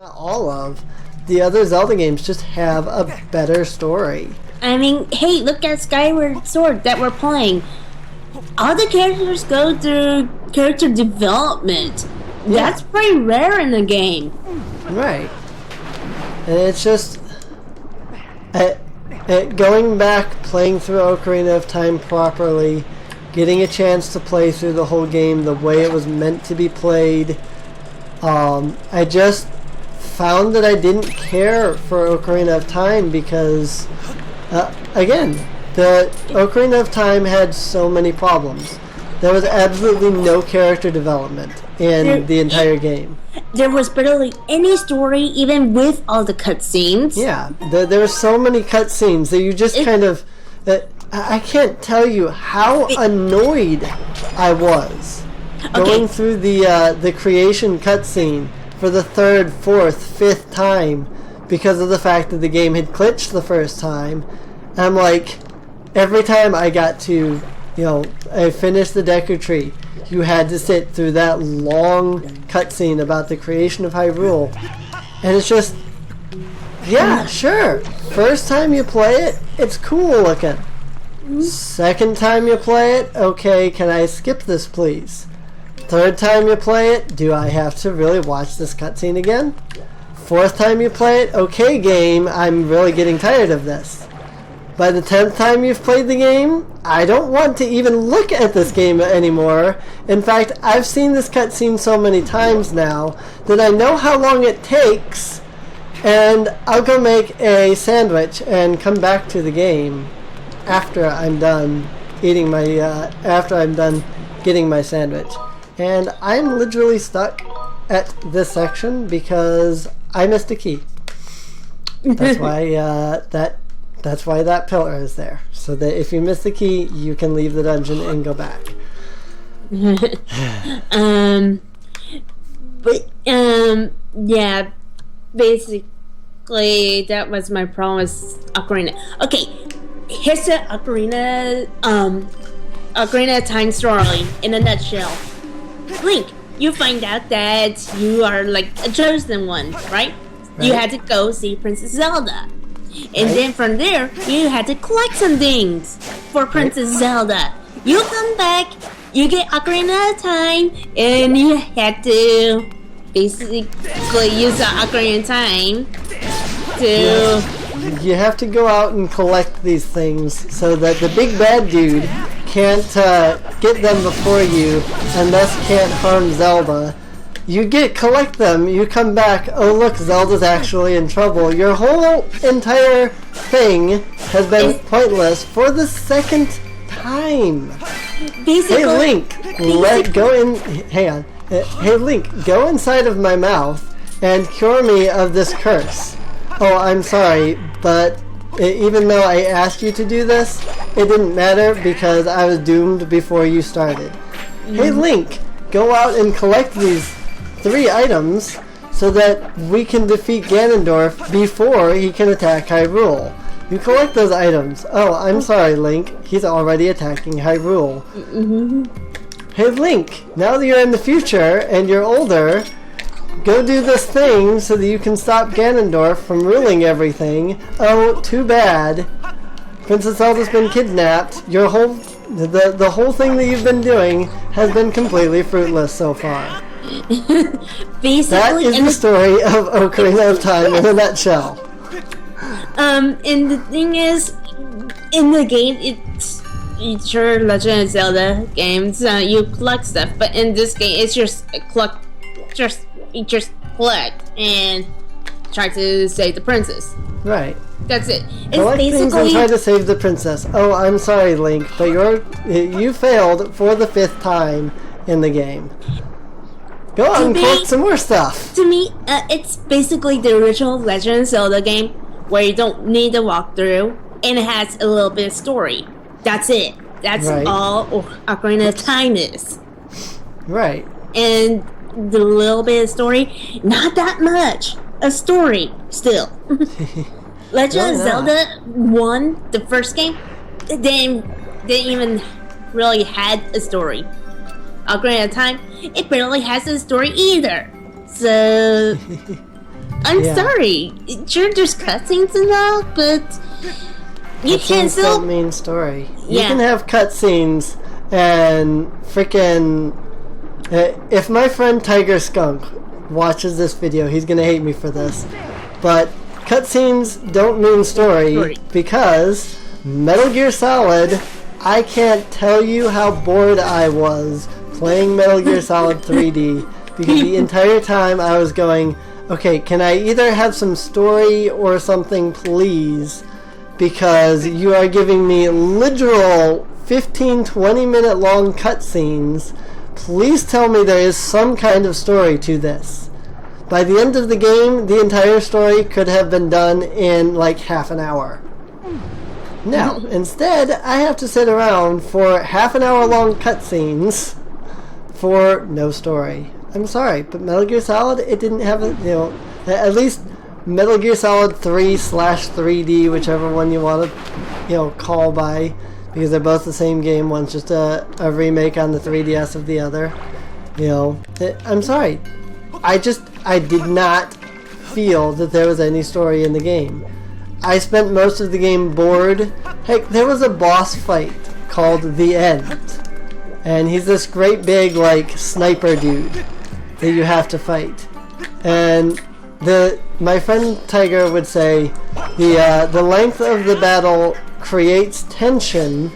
All of the other Zelda games just have a better story. I mean, hey, look at Skyward Sword that we're playing. All the characters go through character development. Yeah. That's pretty rare in the game. Right. And it's just going back, playing through Ocarina of Time properly, getting a chance to play through the whole game the way it was meant to be played. I just found that I didn't care for Ocarina of Time because, again, the Ocarina of Time had so many problems. There was absolutely no character development in the entire game. There was barely any story, even with all the cutscenes. Yeah, there were so many cutscenes that you just kind of... I can't tell you how annoyed I was going through the creation cutscene for the third, fourth, fifth time because of the fact that the game had glitched the first time. And I'm like, every time I got to, I finished the Deku Tree, you had to sit through that long cutscene about the creation of Hyrule. And it's just, yeah, sure. First time you play it, it's cool looking. Second time you play it, okay, can I skip this please? Third time you play it, do I have to really watch this cutscene again? Fourth time you play it, okay game, I'm really getting tired of this. By the 10th time you've played the game, I don't want to even look at this game anymore. In fact, I've seen this cutscene so many times now that I know how long it takes, and I'll go make a sandwich and come back to the game after I'm done eating my, after I'm done getting my sandwich. And I'm literally stuck at this section because I missed a key. That's why that's why that pillar is there, so that if you miss the key, you can leave the dungeon and go back. Yeah, basically that was my problem with Ocarina. Okay, here's the Ocarina Time story in a nutshell. Link, you find out that you are like a chosen one, right? You had to go see Princess Zelda. And then from there, you had to collect some things for Princess Zelda. You come back, you get Ocarina of Time, and you had to basically use the Ocarina of Time to... You have to go out and collect these things so that the big bad dude can't get them before you and thus can't harm Zelda. You collect them, you come back, oh look, Zelda's actually in trouble. Your whole entire thing has been pointless for the second time. Hey Link, hang on. Hey Link, go inside of my mouth and cure me of this curse. Oh, I'm sorry, but even though I asked you to do this, it didn't matter because I was doomed before you started. Hey Link, go out and collect these 3 items so that we can defeat Ganondorf before he can attack Hyrule. You collect those items. Oh, I'm sorry, Link. He's already attacking Hyrule. Hey, Link, now that you're in the future and you're older, go do this thing so that you can stop Ganondorf from ruling everything. Oh, too bad. Princess Zelda's been kidnapped. The whole thing that you've been doing has been completely fruitless so far. Basically, that is the story of Ocarina of Time in a nutshell. And the thing is, in the game, it's your Legend of Zelda games. You collect stuff, but in this game, it's just you just collect and try to save the princess. Right. That's it. It's collect basically things and try to save the princess. Oh, I'm sorry, Link, but you failed for the 5th time in the game. Go on and collect some more stuff. To me, it's basically the original Legend of Zelda game where you don't need a walkthrough and it has a little bit of story. That's it. That's all Ocarina of Time is. Right. And the little bit of story, not that much. A story, still. Legend of Zelda 1, the first game, didn't even really had a story. Ocarina of Time, it barely has a story either. So I'm sorry. Sure, there's cutscenes and all, but you can still don't mean story. Yeah. You can have cutscenes and freaking. If my friend Tiger Skunk watches this video, he's gonna hate me for this. But cutscenes don't mean story because Metal Gear Solid. I can't tell you how bored I was playing Metal Gear Solid 3D because the entire time I was going, okay, can I either have some story or something, please? Because you are giving me literal 15-20 minute long cutscenes. Please tell me there is some kind of story to this. By the end of the game, the entire story could have been done in like half an hour. Now, instead, I have to sit around for half an hour long cutscenes for no story. I'm sorry, but Metal Gear Solid, it didn't have a, at least Metal Gear Solid 3/3D, whichever one you want to, call by, because they're both the same game. One's just a remake on the 3DS of the other. I'm sorry. I did not feel that there was any story in the game. I spent most of the game bored. Heck, there was a boss fight called The End. And he's this great big, sniper dude that you have to fight. And my friend Tiger would say the length of the battle creates tension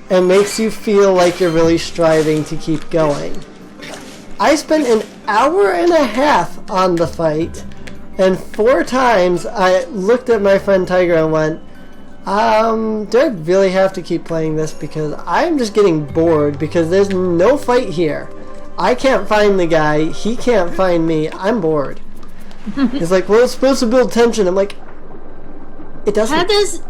and makes you feel like you're really striving to keep going. I spent an hour and a half on the fight, and 4 times I looked at my friend Tiger and went, do I really have to keep playing this? Because I'm just getting bored because there's no fight here. I can't find the guy, he can't find me, I'm bored. He's like, well, it's supposed to build tension. I'm like, it doesn't. How does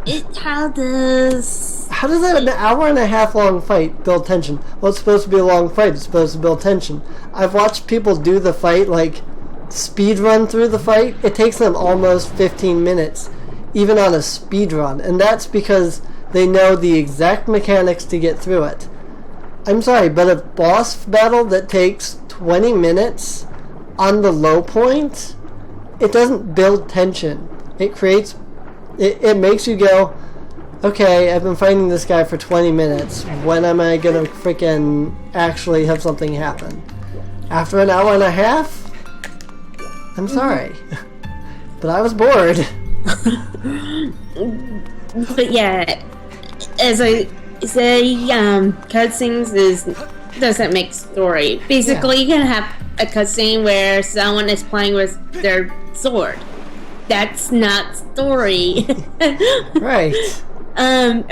that an hour and a half long fight build tension? Well, it's supposed to be a long fight, it's supposed to build tension. I've watched people do the fight, speed run through the fight. It takes them almost 15 minutes, even on a speed run, and that's because they know the exact mechanics to get through it. I'm sorry, but a boss battle that takes 20 minutes on the low point, it doesn't build tension. It makes you go, okay, I've been fighting this guy for 20 minutes. When am I gonna freaking actually have something happen? After an hour and a half? I'm sorry. But I was bored. But yeah, as I say, cutscenes doesn't make story. Basically, you can have a cutscene where someone is playing with their sword. That's not story. Right. A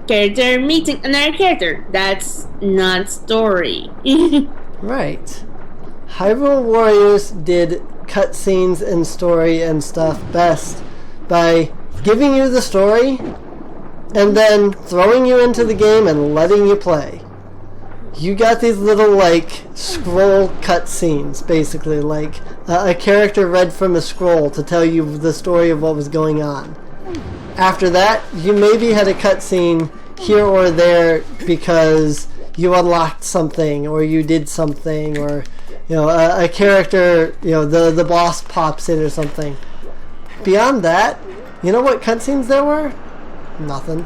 character meeting another character. That's not story. Right. Hyrule Warriors did cutscenes and story and stuff best by giving you the story and then throwing you into the game and letting you play. You got these little scroll cutscenes, basically, a character read from a scroll to tell you the story of what was going on. After that, you maybe had a cutscene here or there because you unlocked something or you did something, or a character, the boss pops in or something. Beyond that, you know what cutscenes there were? Nothing.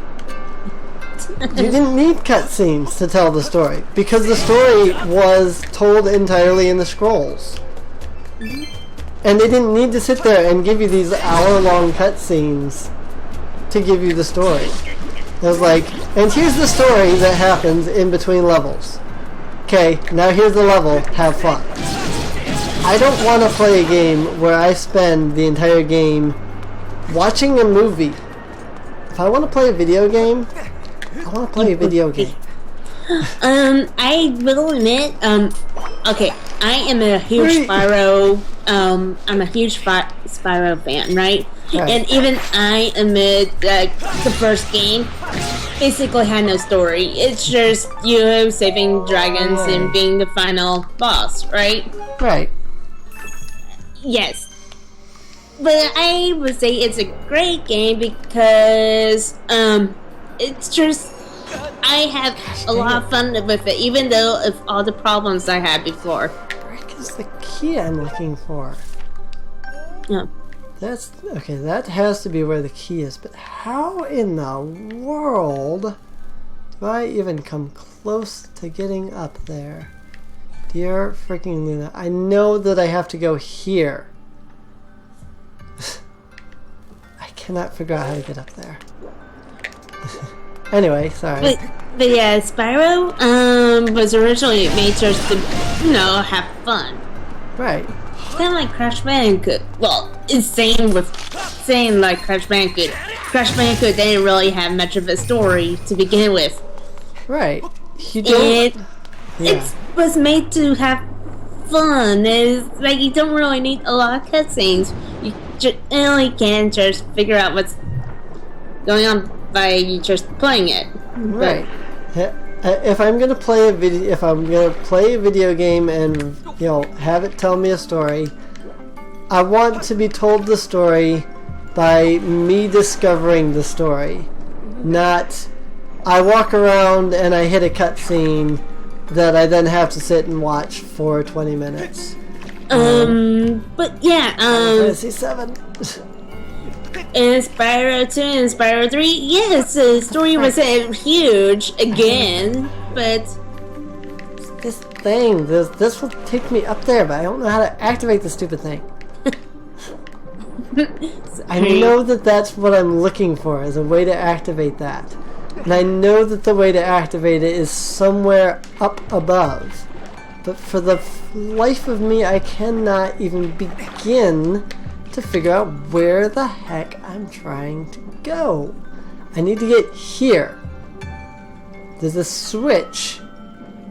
You didn't need cutscenes to tell the story because the story was told entirely in the scrolls. And they didn't need to sit there and give you these hour-long cutscenes to give you the story. It was and here's the story that happens in between levels. Okay, now here's the level, have fun. I don't want to play a game where I spend the entire game watching a movie. If I want to play a video game, I want to play a video game. I will admit, okay, I am a huge Spyro, I'm a huge Spyro fan, right? And even I admit that the first game basically had no story. It's just you saving dragons and being the final boss, right? Right. Yes. But I would say it's a great game because, it's just, I have a lot of fun with it, even though of all the problems I had before. Frick is the key I'm looking for? No. That's okay. That has to be where the key is. But how in the world do I even come close to getting up there? Dear freaking Luna, I know that I have to go here. I cannot figure out how to get up there. Anyway, sorry. But yeah, Spyro was originally made just to, have fun. Right. Kind of like Crash Bandicoot. Well, it's same like Crash Bandicoot. Crash Bandicoot didn't really have much of a story to begin with. Right. You don't. It was made to have fun. It's like you don't really need a lot of cutscenes. You just only can just figure out what's going on by just playing it. Right. If I'm gonna play a video game and have it tell me a story, I want to be told the story by me discovering the story, not I walk around and I hit a cutscene that I then have to sit and watch for 20 minutes. But yeah, Fantasy 7. And Spyro 2 and Spyro 3, yes, the story wasn't huge again, but this thing, this will take me up there, but I don't know how to activate the stupid thing. I know that that's what I'm looking for, is a way to activate that. And I know that the way to activate it is somewhere up above. But for the life of me, I cannot even begin to figure out where the heck I'm trying to go. I need to get here. There's a switch.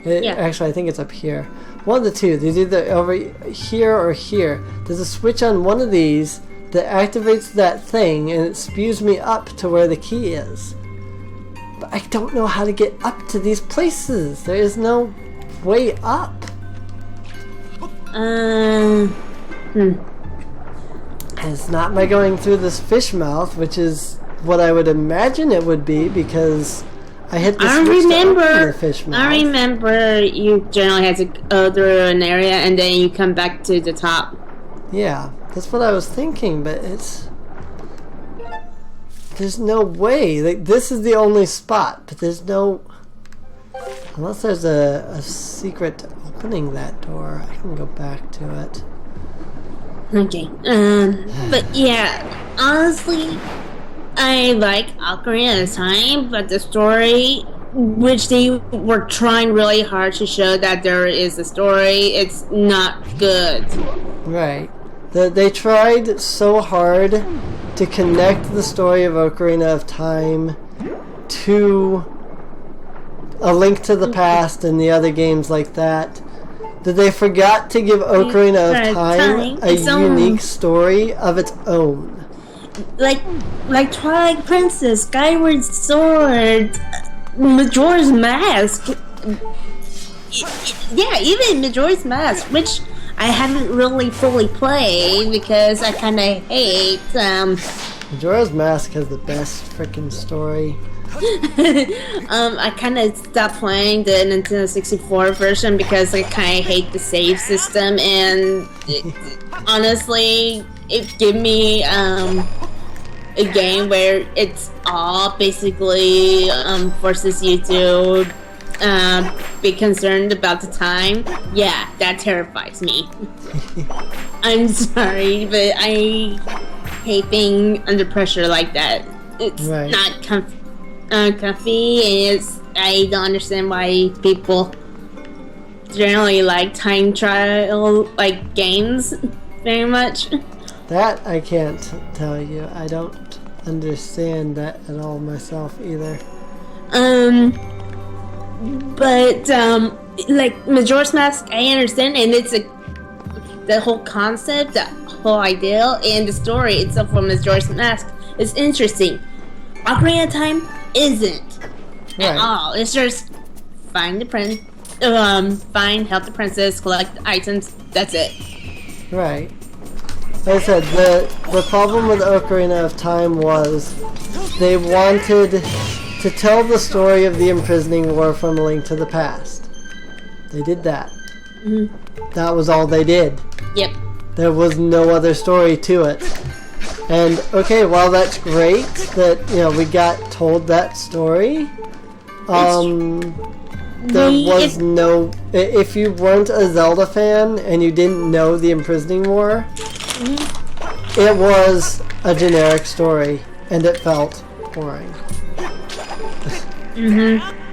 Actually, I think it's up here. One of the two. There's either over here or here. There's a switch on one of these that activates that thing, and it spews me up to where the key is. But I don't know how to get up to these places. There is no way up. And it's not by going through this fish mouth, which is what I would imagine it would be, because I hit the switch to open the fish mouth. I remember you generally had to go through an area and then you come back to the top. Yeah, that's what I was thinking, but there's no way. Like, this is the only spot, but there's no... Unless there's a secret opening that door, I can go back to it. Okay. But yeah, honestly, I like Ocarina of Time, but the story, which they were trying really hard to show that there is a story, it's not good. Right. They tried so hard to connect the story of Ocarina of Time to A Link to the Past and the other games like that they forgot to give Ocarina of Time a unique story of its own. Like Twilight Princess, Skyward Sword, Majora's Mask. Yeah, even Majora's Mask, which I haven't really fully played because I kind of hate. Majora's Mask has the best freaking story. I kind of stopped playing the Nintendo 64 version because I kind of hate the save system, and honestly, it gave me a game where it's all basically forces you to be concerned about the time. Yeah, that terrifies me. I'm sorry, but I hate being under pressure like that. It's not comfy, and I don't understand why people generally like time trial like games very much. That I can't tell you. I don't understand that at all myself either. But like Majora's Mask, I understand, and it's the whole concept, the whole idea, and the story itself for Majora's Mask is interesting. Ocarina of Time isn't at all. It's just find the help the princess, collect items. That's it. Right. Like I said, the problem with Ocarina of Time was they wanted to tell the story of the imprisoning war from A Link to the Past. They did that. Mm-hmm. That was all they did. Yep. There was no other story to it. And okay, while that's great that we got told that story, there was no. If you weren't a Zelda fan and you didn't know the Imprisoning War, it was a generic story, and it felt boring.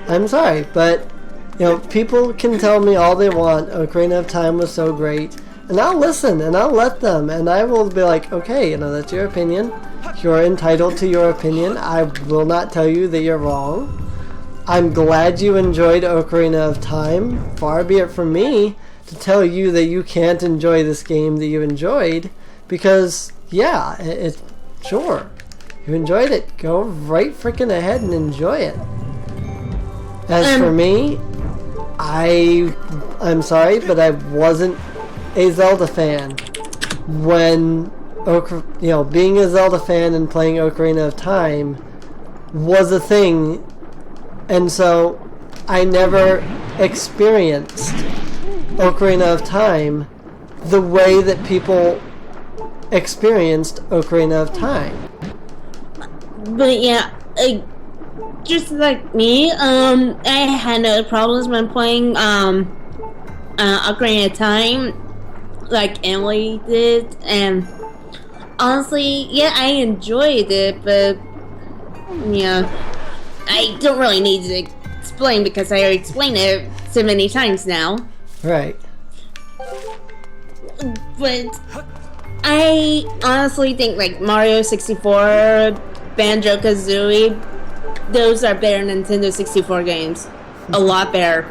I'm sorry, but people can tell me all they want. Ocarina of Time was so great. And I'll listen, and I'll let them, and I will be like, okay, that's your opinion. You're entitled to your opinion. I will not tell you that you're wrong. I'm glad you enjoyed Ocarina of Time. Far be it from me to tell you that you can't enjoy this game that you enjoyed, because, yeah, sure. You enjoyed it. Go right freaking ahead and enjoy it. As for me, I'm sorry, but I wasn't a Zelda fan when being a Zelda fan and playing Ocarina of Time was a thing, and so I never experienced Ocarina of Time the way that people experienced Ocarina of Time. But yeah, just like me, I had no problems when playing Ocarina of Time like Emily did, and honestly, yeah, I enjoyed it, but I don't really need to explain because I already explained it so many times now. Right. But I honestly think like Mario 64, Banjo-Kazooie, those are better Nintendo 64 games. A lot better.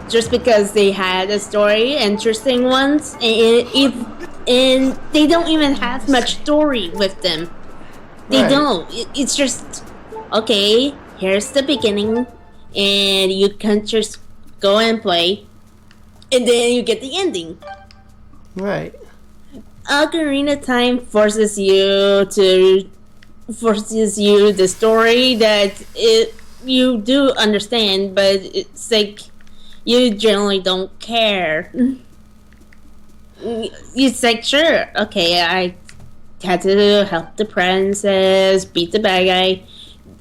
Just because they had a story, interesting ones, and they don't even have much story with them. They don't. It's just, okay, here's the beginning, and you can just go and play, and then you get the ending. Right. Ocarina of Time forces you the story that you do understand, but it's like you generally don't care. It's like, sure, okay, I had to help the princess, beat the bad guy.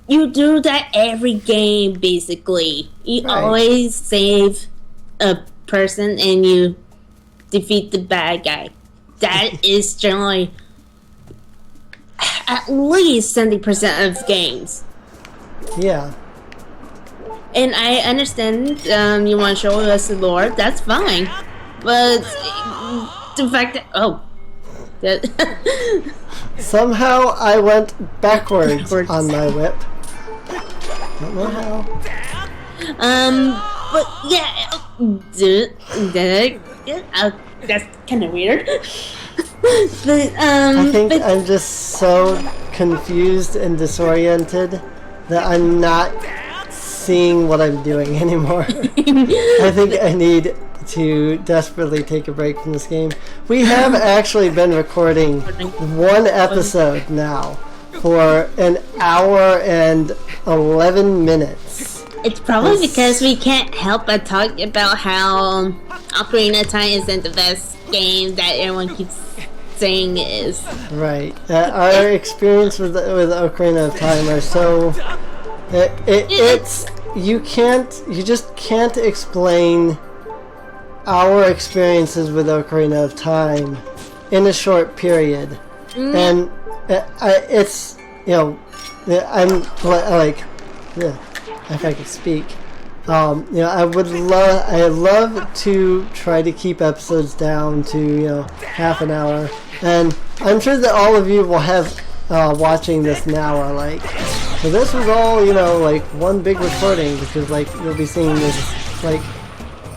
You do that every game, basically. You always save a person and you defeat the bad guy. That is generally at least 70% of games. Yeah. And I understand you want to show us the lore. That's fine. But the fact that somehow I went backwards on my whip. Don't know how. But yeah, that's kind of weird. But I think I'm just so confused and disoriented that I'm not seeing what I'm doing anymore. I think I need to desperately take a break from this game. We have actually been recording one episode now for an hour and 11 minutes. It's probably because we can't help but talk about how Ocarina of Time isn't the best game that everyone keeps saying it is. Right. Our experience with Ocarina of Time are so... you just can't explain our experiences with Ocarina of Time in a short period. And it's, I'm like, if I could speak, I love to try to keep episodes down to, half an hour. And I'm sure that all of you will have, watching this now are like, so this was all, like one big recording, because like you'll be seeing this like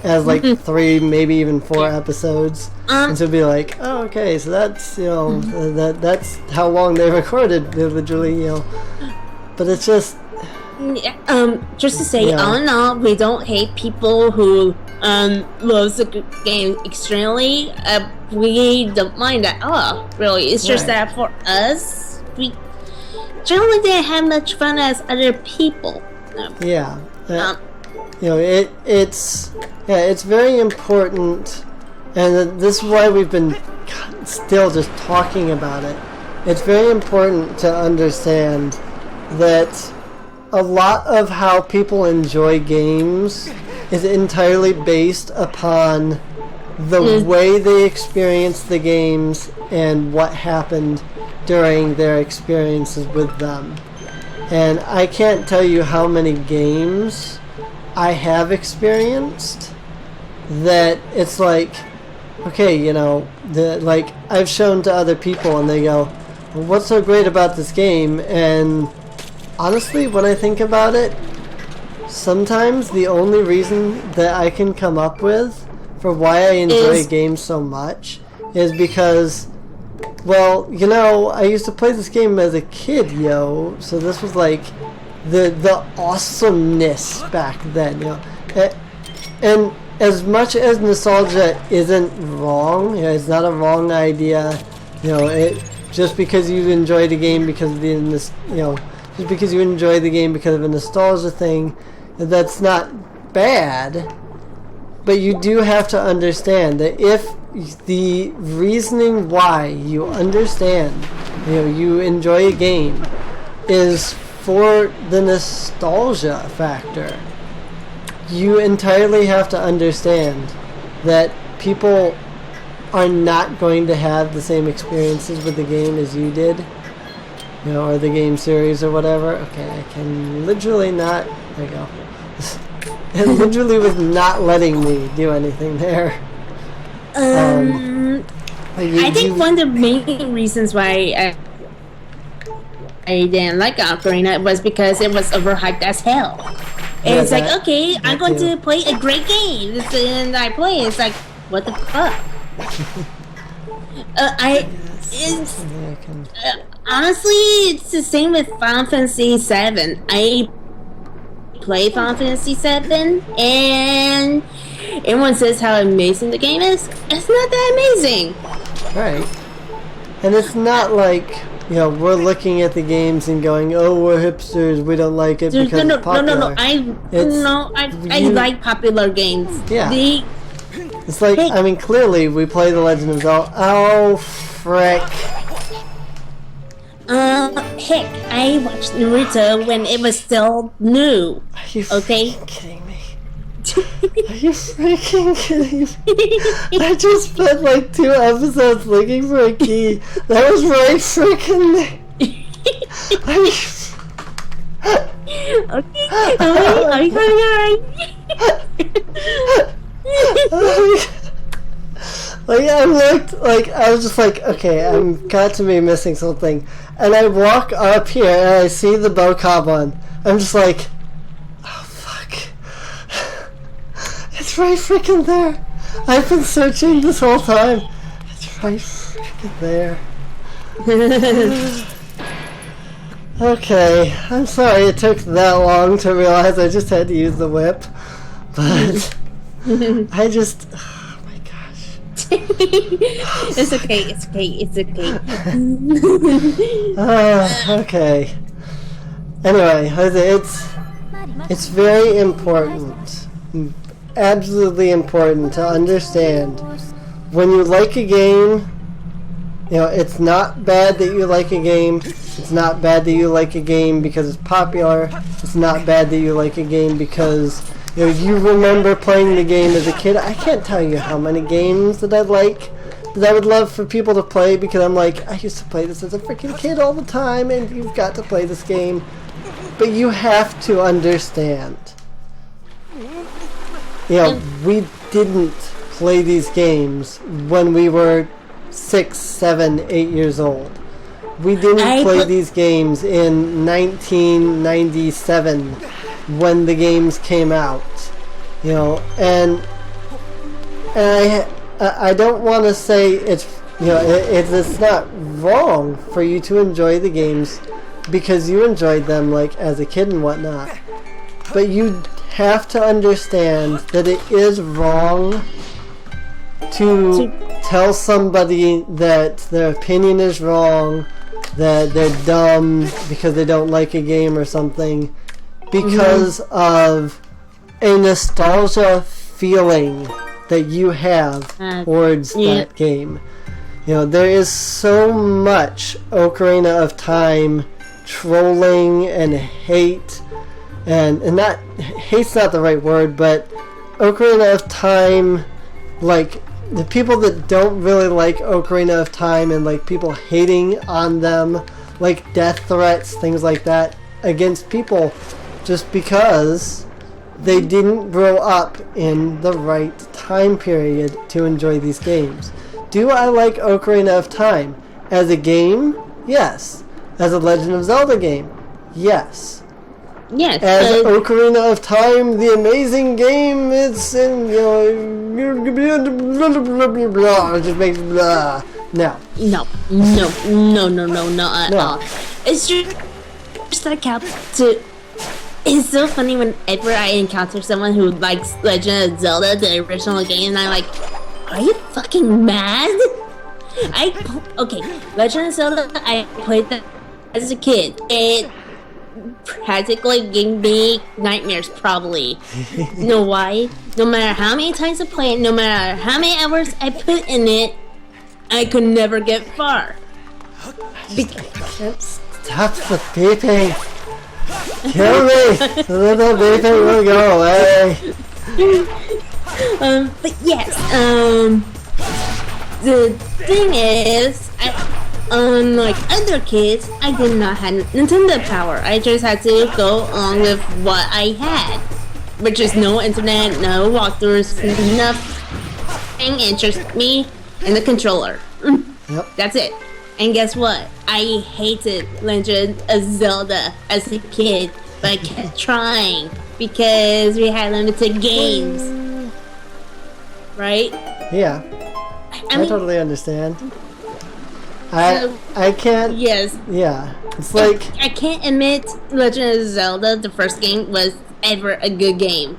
as like 3, maybe even 4 episodes, and so it'll be like, oh, okay, so that's that's how long they recorded individually, but it's just to say, all in all, we don't hate people who loves the game extremely. We don't mind that. Oh, really? It's just that for us, we generally didn't have much fun as other people. It's very important And this is why we've been still just talking about it. It's very important to understand that a lot of how people enjoy games is entirely based upon the way they experience the games and what happened during their experiences with them. And I can't tell you how many games I have experienced that it's like, okay, you know, like I've shown to other people and they go, well, what's so great about this game? And honestly, when I think about it, sometimes the only reason that I can come up with for why I enjoy games so much is because, well, you know, I used to play this game as a kid, yo. So this was like the awesomeness back then, you know. And as much as nostalgia isn't wrong, you know, it's not a wrong idea, you know. Just because you enjoy the game because of the, you know, just because you enjoy the game because of a nostalgia thing, that's not bad. But you do have to understand that if the reasoning why you understand, you know, you enjoy a game is for the nostalgia factor, you entirely have to understand that people are not going to have the same experiences with the game as you did, you know, or the game series or whatever. Okay, I can literally not, there you go. It literally was not letting me do anything there. I think one of the main reasons why I didn't like Ocarina was because it was overhyped as hell. And it's like, okay, I'm going to play a great game. And I play it, it's like, what the fuck? Honestly, it's the same with Final Fantasy VII. I play Final Fantasy VII, and everyone says how amazing the game is. It's not that amazing. Right. And it's not like, you know, we're looking at the games and going, oh, we're hipsters, we don't like it because it's popular. I like popular games. Yeah. It's like, I mean, clearly we play The Legend of Zelda. Oh, frick. Heck, I watched Naruto when it was still new. Are you kidding me? Are you freaking kidding me? I just spent like 2 episodes looking for a key. That was right freaking there. Okay, like I looked, like I was just like, okay, I'm got to be missing something, and I walk up here and I see the Bokoblin. I'm just like, oh fuck, it's right freaking there. I've been searching this whole time. It's right freaking there. Okay, I'm sorry it took that long to realize I just had to use the whip, but I just, oh my gosh. It's okay. Okay. Anyway, it's very important, absolutely important to understand when you like a game. You know, it's not bad that you like a game. It's not bad that you like a game because it's popular. It's not bad that you like a game because, you know, you remember playing the game as a kid. I can't tell you how many games that I like, that I would love for people to play because I'm like, I used to play this as a freaking kid all the time and you've got to play this game. But you have to understand. You know, we didn't play these games when we were 6, 7, 8 years old. We didn't play these games in 1997 when the games came out, you know, and I don't want to say it's, you know, it's not wrong for you to enjoy the games because you enjoyed them like as a kid and whatnot, but you have to understand that it is wrong to tell somebody that their opinion is wrong, that they're dumb because they don't like a game or something because of a nostalgia feeling that you have towards that game. You know, there is so much Ocarina of Time trolling and hate, and not hate's not the right word, but Ocarina of Time, like the people that don't really like Ocarina of Time and like people hating on them, like death threats, things like that against people just because they didn't grow up in the right time period to enjoy these games. Do I like Ocarina of Time? As a game? Yes. As a Legend of Zelda game? Yes. Yes. As Ocarina of Time, the amazing game, it's in, you know, it just makes blah. No. No at all. It's just like how to... It's so funny whenever I encounter someone who likes Legend of Zelda, the original game, and I'm like, are you fucking mad? Okay, Legend of Zelda, I played that as a kid. It practically gave me nightmares, probably. You know why? No matter how many times I play it, no matter how many hours I put in it, I could never get far. Stop the beeping! Kill me! The little beeping will go away! But yes, the thing is, unlike other kids, I did not have Nintendo power. I just had to go along with what I had, which is no internet, no walkthroughs, nothing, and just me and the controller. Yep. That's it. And guess what? I hated Legend of Zelda as a kid, but I kept trying because we had limited games. Right? Yeah. I mean, totally understand. I can't... Yes. Yeah. It's like... I can't admit Legend of Zelda, the first game, was ever a good game.